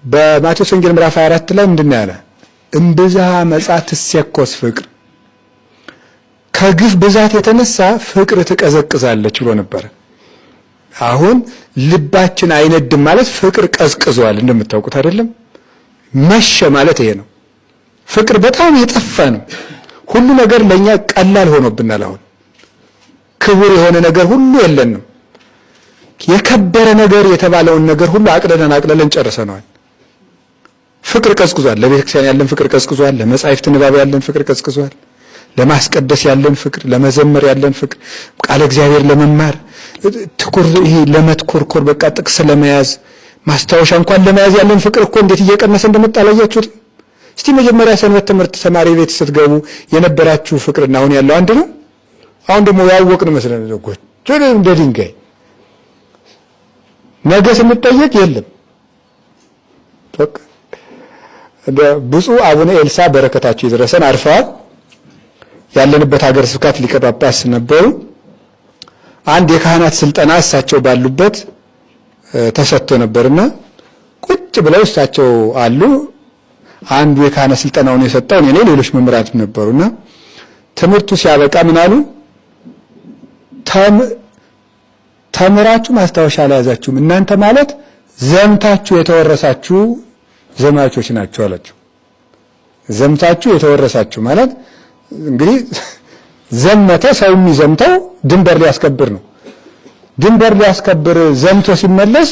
በማቴዎስ ወንጌል ምዕራፍ 24 ላይ ምንድነው ያለ? እምብዛ መጻት ሲያኮስ ፍቅር፣ ከግፍ ብዛት የተነሳ ፍቅር ትቀዘቅዛለች ብሎ ነበር። አሁን ልባችን አይነድም ማለት ፍቅር ቀዝቅዟል እንደምታውቁት አይደለም? መሸ ማለት ይሄ ነው። ፍቅር በጣም የጠፋ ነው። ሁሉ ነገር ለኛ ቀላል ሆኖብናል። አሁን ክቡር የሆነ ነገር ሁሉ የለንም። የከበረ ነገር የተባለውን ነገር ሁሉ አቅለለን ጨርሰናል። ፍቅር ቀዝቅዟል። ለቤተክርስቲያን ያለን ፍቅር ቀዝቅዟል። ለመጻሕፍት ንባብ ያለን ፍቅር ቀዝቅዟል። ለማስቀደስ ያለን ፍቅር፣ ለመዘመር ያለን ፍቅር፣ ቃለ እግዚአብሔር ለመማር ትኩር ይሄ ለመትኮርኮር በቃ ጥቅስ ለመያዝ ማስታወሻ እንኳን ለመያዝ ያለን ፍቅር እኮ እንዴት እየቀነሰ እንደመጣ አላያችሁት? እስቲ መጀመሪያ ሰንበት ትምህርት ተማሪ ቤት ስትገቡ የነበራችሁ ፍቅርና አሁን ያለው አንድ ነው? አሁን ደግሞ ያወቅን መስለን ዘጎች እንደ ድንጋይ ነገ ስንጠየቅ የለም። በቃ ብፁዕ አቡነ ኤልሳ በረከታቸው ይድረሰን አርፈዋል። ያለንበት ሀገረ ስብከት ሊቀ ጳጳስ ነበሩ። አንድ የካህናት ስልጠና እሳቸው ባሉበት ተሰጥቶ ነበርና ቁጭ ብለው እሳቸው አሉ። አንዱ የካህናት ስልጠናውን የሰጠው እኔ ነኝ፣ ሌሎች መምህራን ነበሩና ትምህርቱ ሲያበቃ ምን አሉ? ተምራችሁ ማስታወሻ አልያዛችሁም፣ እናንተ ማለት ዘምታችሁ የተወረሳችሁ ዘማቾች ናቸው አላቸው። ዘምታችሁ የተወረሳችሁ ማለት እንግዲህ ዘመተ ሰው የሚዘምተው ድንበር ሊያስከብር ነው። ድንበር ሊያስከብር ዘምቶ ሲመለስ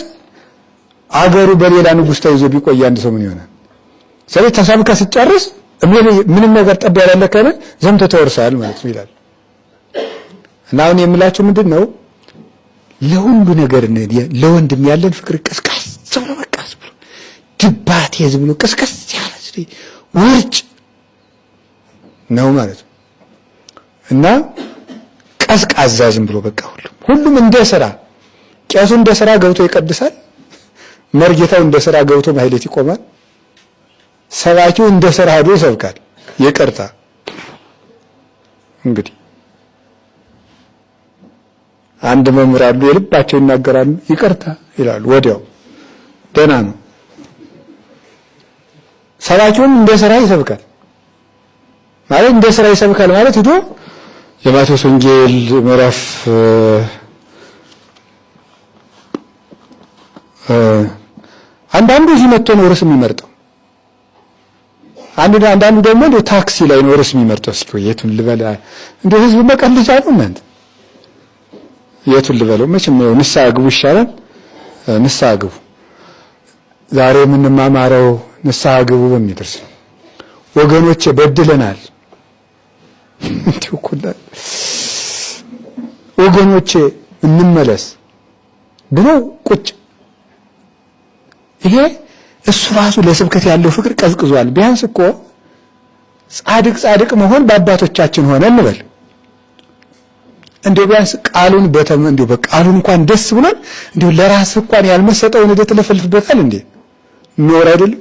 አገሩ በሌላ ንጉሥ ተይዞ ቢቆይ አንድ ሰው ምን ይሆናል? ስለዚህ ተሰብከ ሲጨርስ ምንም ነገር ጠብ ያላለ ከሆነ ዘምቶ ተወርሳል ማለት ነው ይላል። እና አሁን የምላችሁ ምንድነው? ለሁሉ ነገር ለወንድም ያለን ፍቅር ቀስቀስ ብሎ በቃ ብሎ ድባት ዝም ብሎ ቀስቀስ ያለ ውርጭ ነው ማለት ነው። እና ቀዝቃዛ ዝም ብሎ በቃ ሁሉም እንደ ስራ፣ ቄሱ እንደ ስራ ገብቶ ይቀድሳል፣ መርጌታው እንደ ስራ ገብቶ ማህሌት ይቆማል፣ ሰባኪው እንደ ስራ ሄዶ ይሰብካል። ይቅርታ እንግዲህ አንድ መምህር አሉ የልባቸው ይናገራሉ፣ ይቅርታ ይላሉ፣ ወዲያው ደህና ነው። ሰባኪውም እንደ ስራ ይሰብካል ማለት እንደ ስራ ይሰብካል ማለት ሄዶ የማቴዎስ ወንጌል ምዕራፍ አንዳንዱ እዚህ መጥቶ ነው ርዕስ የሚመርጠው፣ አንዳንዱ ደግሞ እንደ ታክሲ ላይ ነው ርዕስ የሚመርጠው። እስኪ የቱን ልበል? እንደ ህዝብ መቀልጃ ነው እናንተ። የቱን ልበለው? መቼም ነው ንስሐ ግቡ ይሻላል። ንስሐ ግቡ። ዛሬ የምንማማረው ንስሐ ግቡ በሚደርስ ነው። ወገኖቼ በድለናል፣ ወገኖቼ እንመለስ ብሎ ቁጭ ይሄ እሱ ራሱ ለስብከት ያለው ፍቅር ቀዝቅዟል። ቢያንስ እኮ ጻድቅ መሆን በአባቶቻችን ሆነ እንበል። እንደው ቢያንስ ቃሉን እንደው በቃሉን እንኳን ደስ ብሎን እንደው ለራስ እንኳን ያልመሰጠውን እደ ተለፈልፍበታል እንዴ? ኖር አይደል?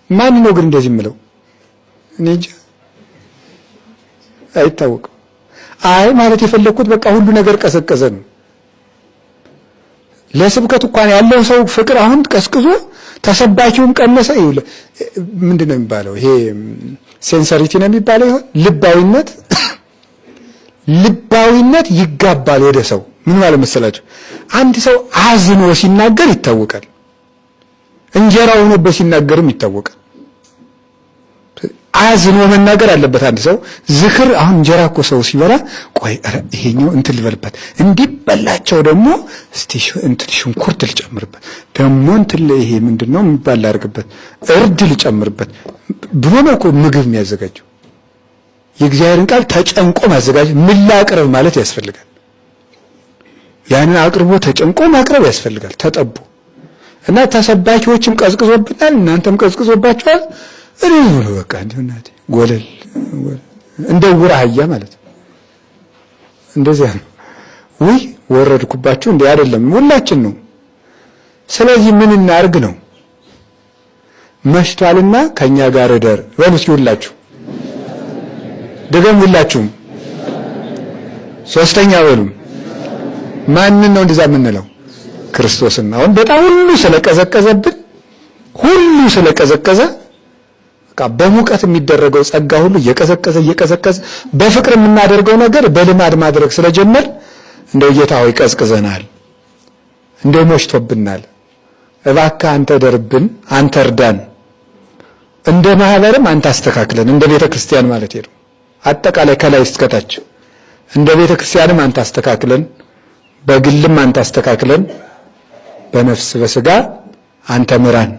ማን ነው ግን እንደዚህ የምለው? እኔ እንጃ አይታወቅም። አይ ማለት የፈለኩት በቃ ሁሉ ነገር ቀዘቀዘ ነው። ለስብከት እንኳን ያለው ሰው ፍቅር አሁን ቀዝቅዞ ተሰባኪውም ቀነሰ። ምንድነው የሚባለው? ይሄ ሴንሰሪቲ ነው የሚባለው። ይሆን ልባዊነት ይጋባል ወደ ሰው። ምን ማለት መሰላችሁ? አንድ ሰው አዝኖ ሲናገር ይታወቃል፣ እንጀራው ሆኖበት ሲናገርም ይታወቃል። አዝኖ መናገር አለበት አንድ ሰው። ዝክር አሁን እንጀራ እኮ ሰው ሲበላ ቆይ ይሄኛው እንትን ልበልበት እንዲበላቸው ደግሞ እስቲ እንትን ሽንኩርት ልጨምርበት ደግሞ እንትን ይሄ ምንድነው የሚባል አድርግበት እርድ ልጨምርበት ብሎ ነው እኮ ምግብ የሚያዘጋጀው። የእግዚአብሔርን ቃል ተጨንቆ ማዘጋጀት ምን ላቅርብ ማለት ያስፈልጋል። ያንን አቅርቦ ተጨንቆ ማቅረብ ያስፈልጋል። ተጠቡ እና ተሰባኪዎችም ቀዝቅዞብናል፣ እናንተም ቀዝቅዞባችኋል። እኔ ነው በቃ እንደናቴ ጎለል እንደ ውራህያ ማለት እንደዚያ ነው። ወይ ወረድኩባችሁ እንዴ? አይደለም ሁላችን ነው። ስለዚህ ምን እናርግ ነው? መሽቷልና ከኛ ጋር እደር በሉ እስኪ ሁላችሁ ሁላችሁም ሶስተኛ በሉ። ማንን ነው እንደዛ የምንለው? ክርስቶስን። አሁን በጣም ሁሉ ስለቀዘቀዘብን ሁሉ ስለቀዘቀዘ በቃ በሙቀት የሚደረገው ጸጋ ሁሉ እየቀዘቀዘ በፍቅር የምናደርገው ነገር በልማድ ማድረግ ስለጀመር እንደው ጌታ ሆይ ቀዝቅዘናል፣ እንደው መሽቶብናል፣ እባክህ አንተ ደርብን፣ አንተ እርዳን፣ እንደ ማህበርም አንተ አስተካክለን፣ እንደ ቤተ ክርስቲያን ማለት ነው። አጠቃላይ ከላይ እስከ ታች እንደ ቤተ ክርስቲያንም አንተ አስተካክለን፣ በግልም አንተ አስተካክለን፣ በነፍስ በስጋ አንተ ምራን